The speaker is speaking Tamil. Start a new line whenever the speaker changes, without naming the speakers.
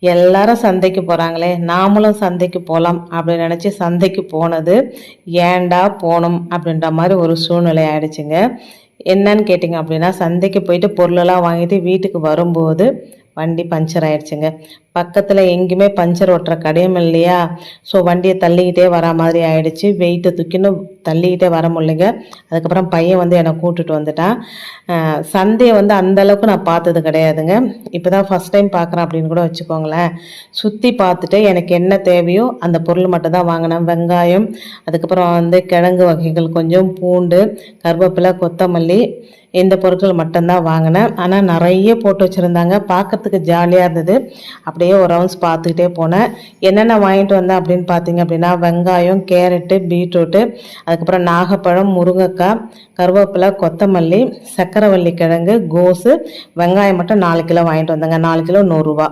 எல்லாரும் சந்தைக்கு போகிறாங்களே, நாமளும் சந்தைக்கு போகலாம் அப்படின்னு நினச்சி சந்தைக்கு போனது ஏன்டா போகணும் அப்படின்ற மாதிரி ஒரு சூழ்நிலை ஆயிடுச்சுங்க. என்னன்னு கேட்டிங்க அப்படின்னா, சந்தைக்கு போயிட்டு பொருளெல்லாம் வாங்கிட்டு வீட்டுக்கு வரும்போது வண்டி பஞ்சர் ஆயிடுச்சுங்க. பக்கத்தில் எங்கேயுமே பஞ்சர் ஓட்டுற கடையும் இல்லையா, ஸோ வண்டியை தள்ளிக்கிட்டே வர மாதிரி ஆயிடுச்சு. வெயிட்டை தூக்கின்னு தள்ளிக்கிட்டே வர முடியலைங்க. அதுக்கப்புறம் பையன் வந்து என்னை கூப்பிட்டுட்டு வந்துட்டான். சந்தையை வந்து அந்தளவுக்கு நான் பார்த்தது கிடையாதுங்க. இப்போ தான் ஃபஸ்ட் டைம் பார்க்குறேன் அப்படின்னு கூட வச்சுக்கோங்களேன். சுற்றி பார்த்துட்டு எனக்கு என்ன தேவையோ அந்த பொருள் மட்டும் தான் வாங்கினேன். வெங்காயம், அதுக்கப்புறம் வந்து கிழங்கு வகைகள் கொஞ்சம், பூண்டு, கருவேப்பிலை, கொத்தமல்லி, இந்த பொருட்கள் மட்டும்தான் வாங்கினேன். ஆனால் நிறைய போட்டு வச்சுருந்தாங்க, பார்க்குறதுக்கு ஜாலியாக இருந்தது. அப்படியே ஒரு ரவுண்ட்ஸ் பார்த்துக்கிட்டே போனேன். என்னென்ன வாங்கிட்டு வந்தேன் அப்படின்னு பார்த்தீங்க அப்படின்னா, வெங்காயம், கேரட்டு, பீட்ரூட்டு, அதுக்கப்புறம் நாகப்பழம், முருங்கைக்காய், கருவேப்பிலை, கொத்தமல்லி, சக்கரவள்ளி கிழங்கு, கோஸு, வெங்காயம் மட்டும் 4 கிலோ வாங்கிட்டு வந்தேங்க. 4 கிலோ 100 ரூபா.